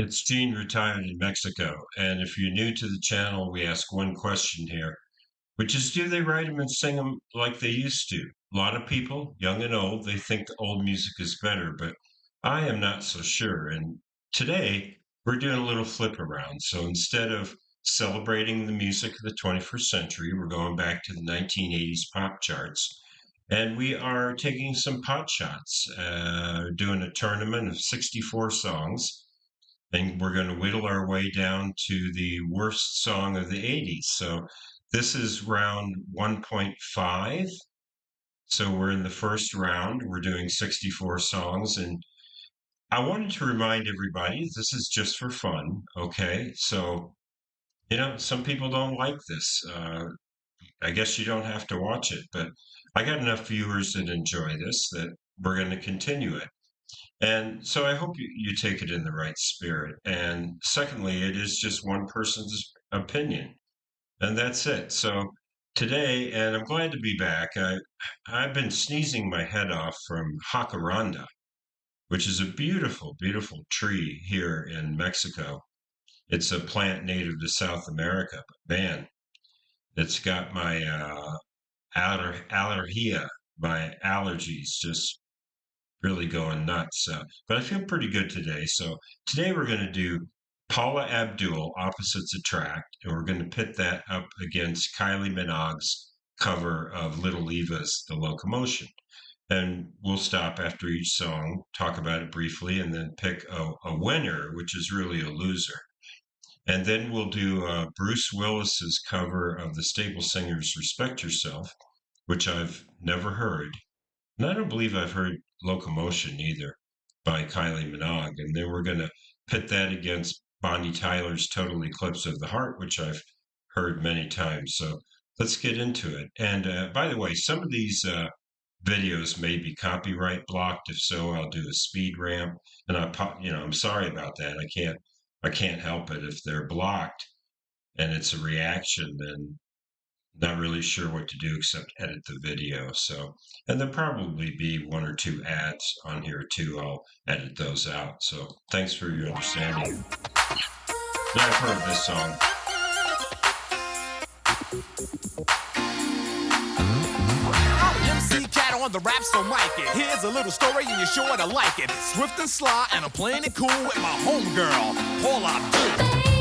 It's Gene retired in Mexico. And if you're new to the channel, we ask one question here, which is do they write them and sing them like they used to? A lot of people, young and old, they think the old music is better, but I am not so sure. And today we're doing a little flip around. So instead of celebrating the music of the 21st century, we're going back to the 1980s pop charts. And we are taking some pot shots, doing a tournament of 64 songs and we're going to whittle our way down to the worst song of the 80s. So this is round 1.5. So we're in the first round. We're doing 64 songs. And I wanted to remind everybody this is just for fun. Okay. So, some people don't like this. I guess you don't have to watch it, but I got enough viewers that enjoy this that we're going to continue it. And so I hope you take it in the right spirit. And secondly, it is just one person's opinion, and that's it. So today, and I'm glad to be back, I've been sneezing my head off from jacaranda, which is a beautiful, beautiful tree here in Mexico. It's a plant native to South America, but man, it's got my allergia, my allergies just really going nuts. But I feel pretty good today. So today we're going to do Paula Abdul, Opposites Attract, and we're going to pit that up against Kylie Minogue's cover of Little Eva's The Locomotion. And we'll stop after each song, talk about it briefly, and then pick a winner, which is really a loser. And then we'll do Bruce Willis's cover of the Staple Singers' Respect Yourself, which I've never heard. And I don't believe I've heard Locomotion either by Kylie Minogue. And then we're going to pit that against Bonnie Tyler's Total Eclipse of the Heart, which I've heard many times. So let's get into it. And by the way, some of these videos may be copyright blocked. If so, I'll do a speed ramp. And I'm sorry about that. I can't help it. If they're blocked and it's a reaction, then not really sure what to do except edit the video. So, and there'll probably be one or two ads on here too. I'll edit those out. So thanks for your understanding. And I've heard this song. MC Cat on the rap, so mic it. Here's a little story and you're sure to like it. Swift and sly and I'm playing it cool with my homegirl, Paula Abdul.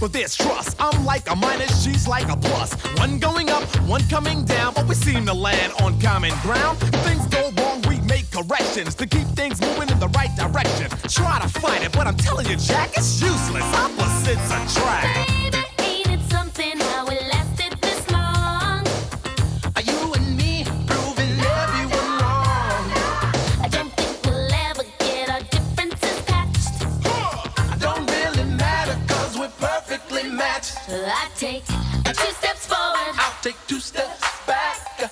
But there's trust. I'm like a minus, she's like a plus. One going up, one coming down, but we seem to land on common ground. If things go wrong, we make corrections to keep things moving in the right direction. Try to fight it, but I'm telling you, Jack, it's useless. Opposites attract. Baby, ain't it something how it lasted this long? Are you and me proving everyone wrong? I don't think we'll ever get our differences I take 2 steps forward. I'll take 2 steps back.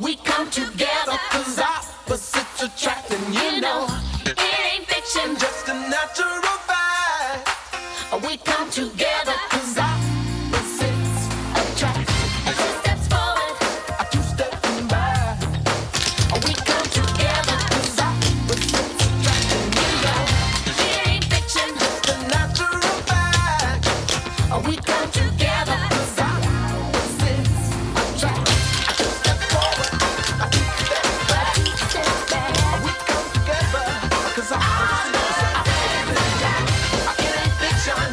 We come together cause opposites attract, and you know it ain't fiction. just a natural fact. We come together cause opposites attract. 2 steps forward. 2 steps back. We come together cause opposites attract, and you know It ain't fiction. just a natural fact. We come together cause opposites attract. 2 steps forward. 2 steps back. 2 steps back. We come together cause opposites attract. It ain't fiction.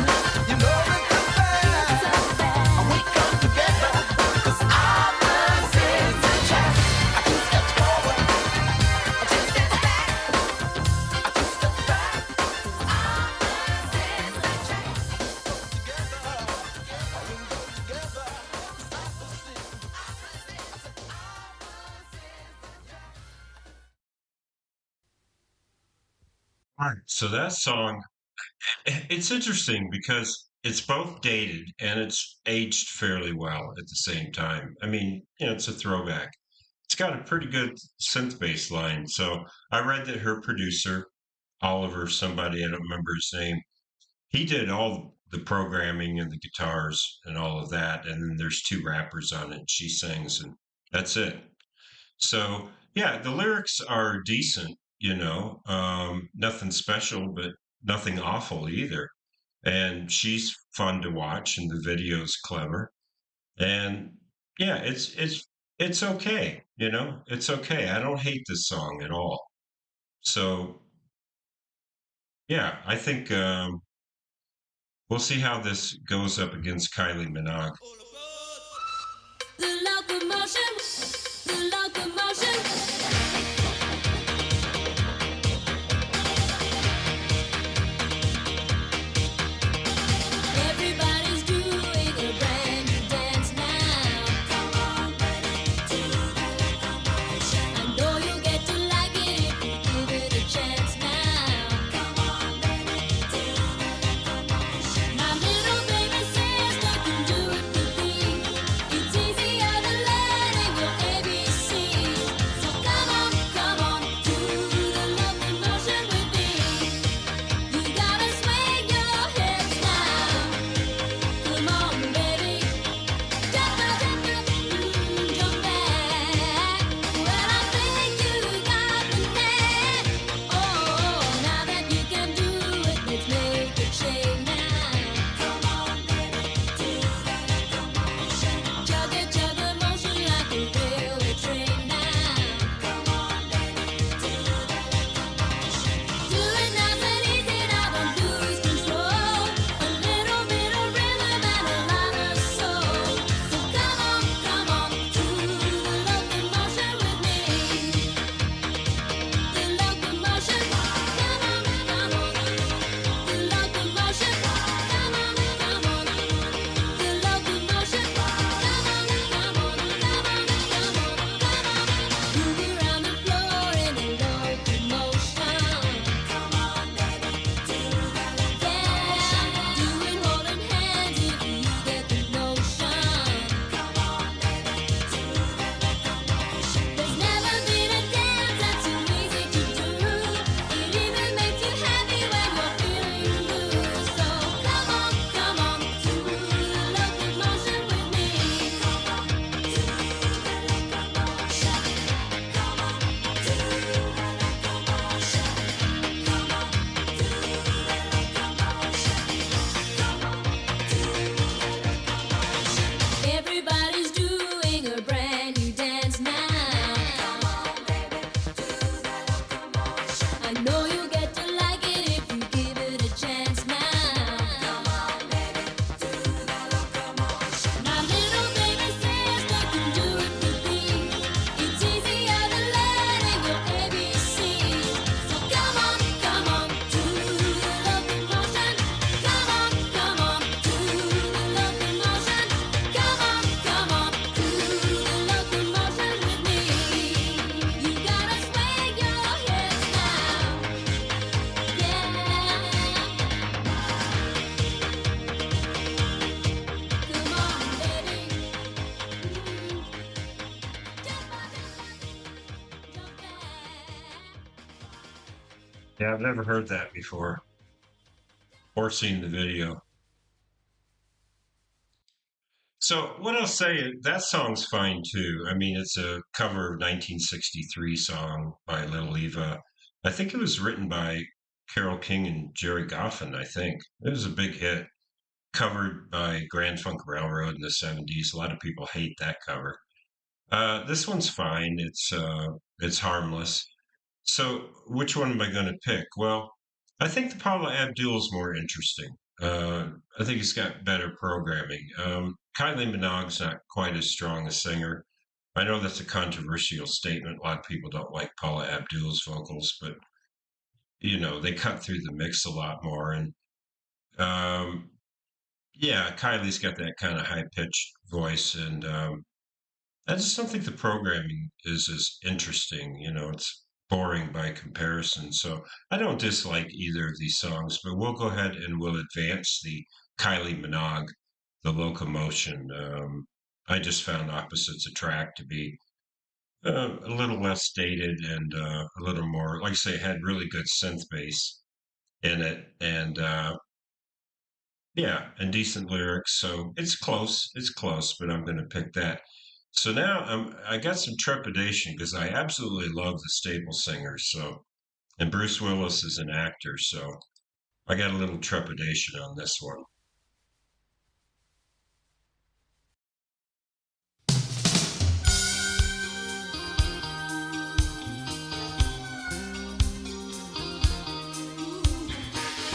You know it's a fact. We come together cause opposites attract. 2 steps forward. 2 steps back. 2 steps back. All right. So that song, it's interesting because it's both dated and it's aged fairly well at the same time. I mean, it's a throwback. It's got a pretty good synth bass line. So I read that her producer, Oliver, somebody, I don't remember his name, he did all the programming and the guitars and all of that. And then there's 2 rappers on it. She sings, and that's it. So yeah, the lyrics are decent, nothing special, but nothing awful either. And she's fun to watch, and the video's clever. And yeah, it's okay, it's okay. I don't hate this song at all. So yeah, I think we'll see how this goes up against Kylie Minogue. The locomotion. The locomotion. Everybody's doing a brand new dance now. Come on, baby, do the locomotion. I know you'll get to like it if you give it a chance now. Come on, baby, do the locomotion. My little baby says, "Don't you do it with me? It's easier than letting your Yeah, I've never heard that before or seen the video. So what I'll say, that song's fine too. I mean, it's a cover of 1963 song by Little Eva. I think it was written by Carole King and Jerry Goffin, I think. It was a big hit, covered by Grand Funk Railroad in the 70s. A lot of people hate that cover. This one's fine. It's harmless. So which one am I going to pick? Well, I think the Paula Abdul's more interesting. I think he's got better programming. Kylie Minogue's not quite as strong a singer. I know that's a controversial statement. A lot of people don't like Paula Abdul's vocals, but they cut through the mix a lot more. And um, yeah, Kylie's got that kind of high pitched voice, and I just don't think the programming is as interesting. It's boring by comparison. So I don't dislike either of these songs, but we'll go ahead and we'll advance the Kylie Minogue, the locomotion. I just found Opposites Attract to be a little less dated and a little more, like I say, it had really good synth bass in it, and yeah, and decent lyrics. So it's close. It's close, but I'm going to pick that. So now I got some trepidation because I absolutely love the Staple Singers. So, and Bruce Willis is an actor, so I got a little trepidation on this one.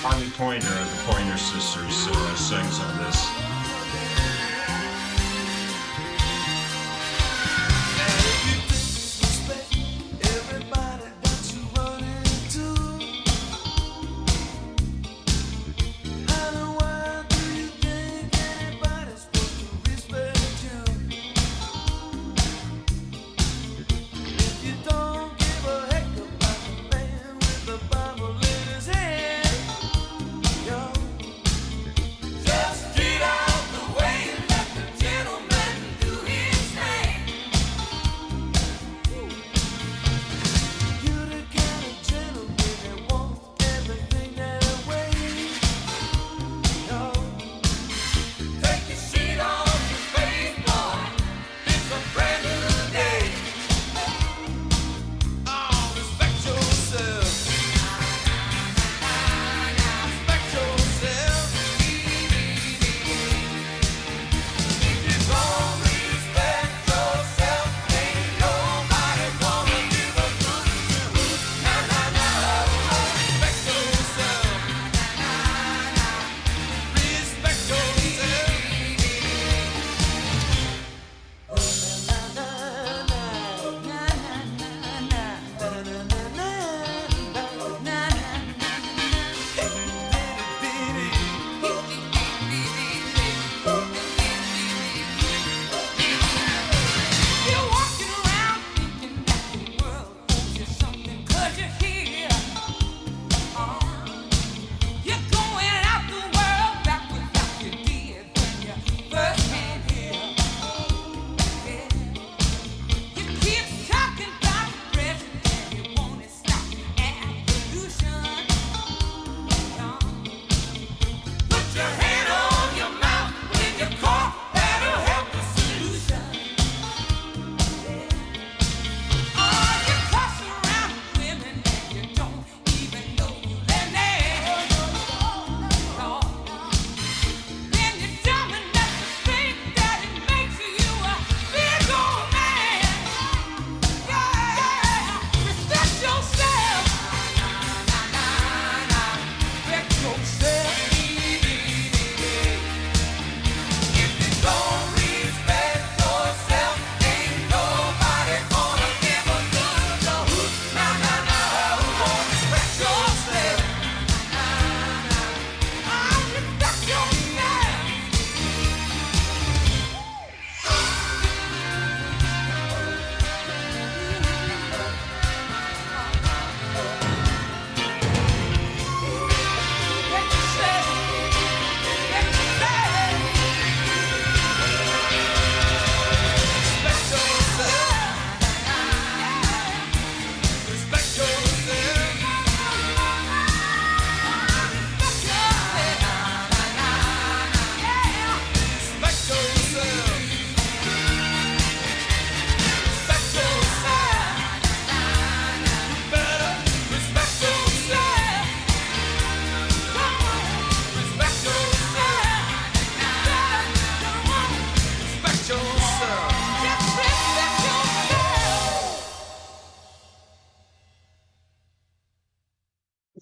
Bonnie Pointer, the Pointer Sisters, sings on this. Just get out.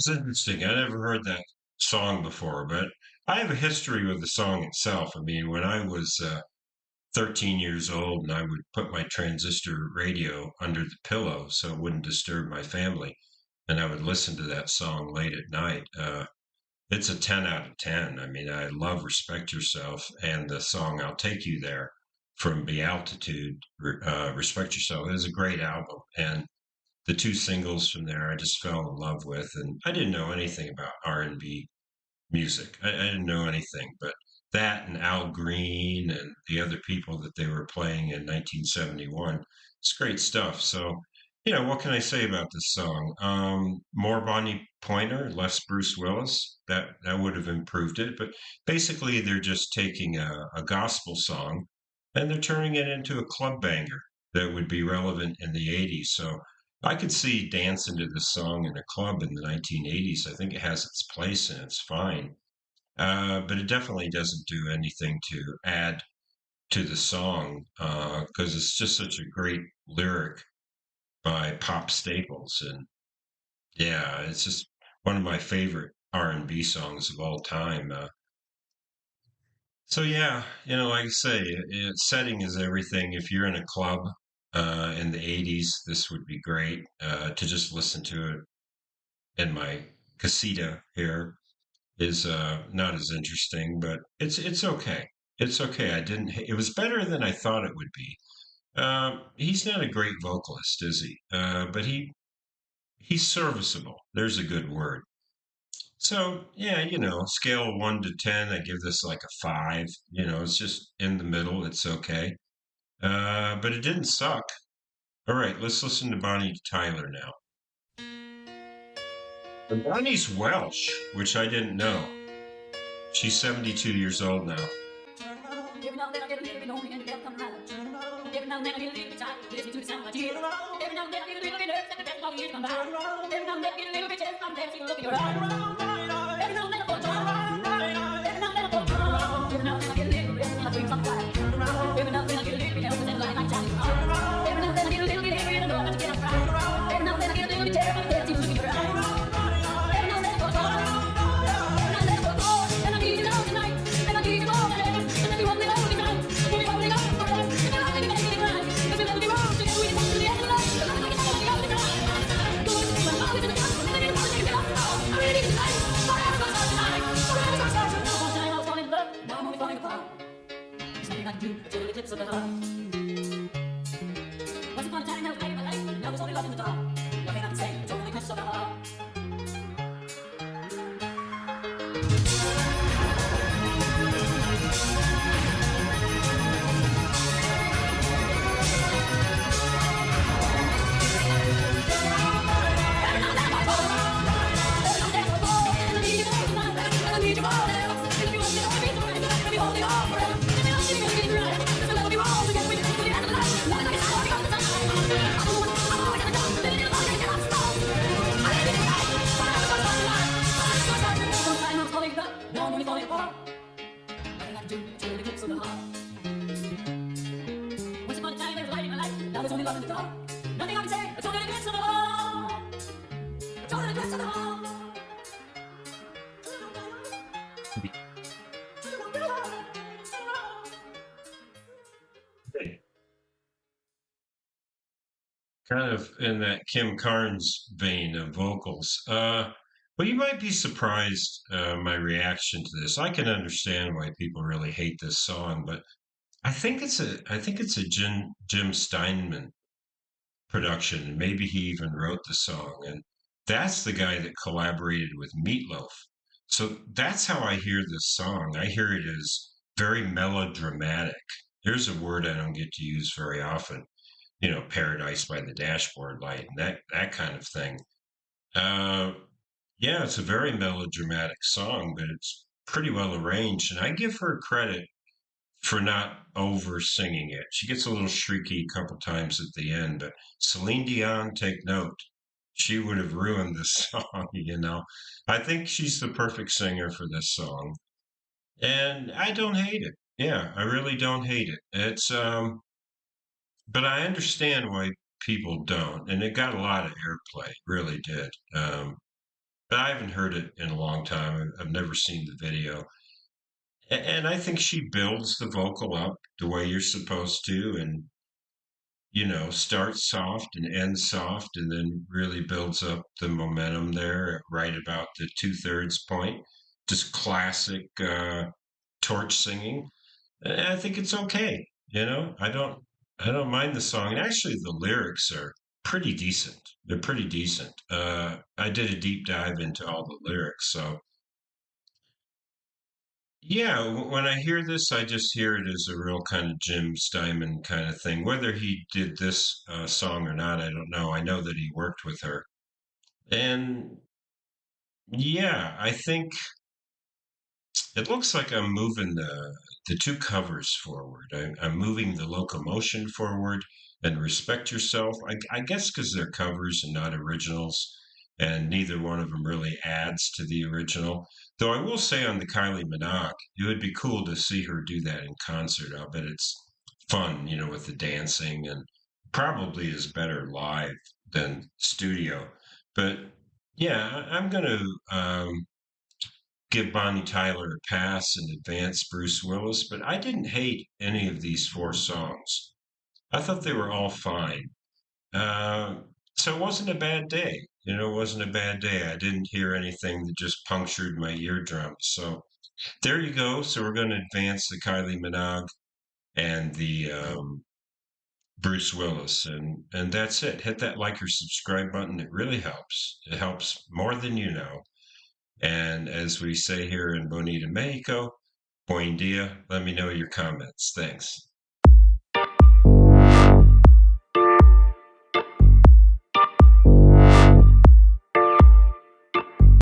It's interesting. I never heard that song before, but I have a history with the song itself. I mean, when I was 13 years old and I would put my transistor radio under the pillow so it wouldn't disturb my family, and I would listen to that song late at night. It's a 10 out of 10. I mean, I love Respect Yourself and the song I'll Take You There from Bealtitude, Respect Yourself. It was a great album. And the two singles from there I just fell in love with. And I didn't know anything about R&B music. I didn't know anything, but that and Al Green and the other people that they were playing in 1971, it's great stuff. So, what can I say about this song? More Bonnie Pointer, less Bruce Willis. That would have improved it. But basically, they're just taking a gospel song and they're turning it into a club banger that would be relevant in the 80s. So I could see dancing to this song in a club in the 1980s. I think it has its place and it's fine. But it definitely doesn't do anything to add to the song because it's just such a great lyric by Pop Staples. And yeah, it's just one of my favorite R&B songs of all time. So yeah, like I say, setting is everything. If you're in a club in the 80s, this would be great to just listen to it in my casita here is not as interesting, but it's okay. It's okay. It was better than I thought it would be. He's not a great vocalist, is he? But he's serviceable. There's a good word. So yeah, scale of 1 to 10, I give this like a 5. It's just in the middle. It's okay. But it didn't suck. All right, let's listen to Bonnie Tyler now. And Bonnie's Welsh, which I didn't know. She's 72 years old now. Every now and then I get a little bit lonely and the devil come around. Every now and then I get a little bit tired, listening to the sound of my tears. Every now and then I get a little bit nervous and the best of years come by. Every now and then I get a little bit tense, I'm dancing, look in your eyes. Every now and then I fall down. Every now and then I fall down. Every now and then I get a little bit and I dream some fire. Every now and then I get a little bit nervous and like time. Every now and then I get a little bit angry and I know I got to get up right. Every now and then I get a little bit terrible and dancing, look in your eyes. Every now and then I fall down. Every now and then I fall down. And I need you now tonight. And I need you all the day. And I do want me all the time. We'll be holding on forever. And I like to make it right. Cause we'll never be wrong together. We can to the end of the night. And I like to make it all the time. Going to my mouth into the top. And I need to take it off. I really need tonight. Forever gonna start tonight. Forever gonna start tonight. One time I was falling in love. Now I'm only falling apart. There's nothing I can do to the eclipse of the heart. Once upon a time I was waiting my life. But now there's only love in the dark. Nothing I can say. It's only the eclipse of the heart. Nothing I can say, it's only the eclipse of the heart. It's only the eclipse of the heart. Kind of in that Kim Carnes vein of vocals. Well, you might be surprised my reaction to this. I can understand why people really hate this song, but I think it's a Jim Steinman production. Maybe he even wrote the song, and that's the guy that collaborated with Meatloaf. So that's how I hear this song. I hear it as very melodramatic. Here's a word I don't get to use very often. Paradise by the Dashboard Light, and that kind of thing. Uh, yeah, it's a very melodramatic song, but it's pretty well arranged, and I give her credit for not over singing it. She gets a little shrieky a couple times at the end, but Celine Dion, take note. She would have ruined this song. I think she's the perfect singer for this song. And I don't hate it. Yeah, I really don't hate it. But I understand why people don't. And it got a lot of airplay, really did. but I haven't heard it in a long time. I've never seen the video. And I think she builds the vocal up the way you're supposed to, and starts soft and ends soft, and then really builds up the momentum there right about the 2/3 point. Just classic torch singing. And I think it's okay. I don't mind the song. And actually, the lyrics are pretty decent. They're pretty decent. I did a deep dive into all the lyrics, so yeah, when I hear this, I just hear it as a real kind of Jim Steinman kind of thing. Whether he did this song or not, I don't know. I know that he worked with her. And yeah, I think it looks like I'm moving the two covers forward. I'm moving the locomotion forward and respect yourself. I guess because they're covers and not originals, and neither one of them really adds to the original. Though I will say on the Kylie Minogue, it would be cool to see her do that in concert. I'll bet it's fun, with the dancing, and probably is better live than studio. But yeah, I'm going to give Bonnie Tyler a pass and advance Bruce Willis, but I didn't hate any of these four songs. I thought they were all fine. Uh, so it wasn't a bad day. It wasn't a bad day. I didn't hear anything that just punctured my eardrums. So there you go. So we're going to advance the Kylie Minogue and the Bruce Willis, and that's it. Hit that like or subscribe button. It really helps. It helps more than you know. And as we say here in Bonita, Mexico, buen dia. Let me know your comments. Thanks.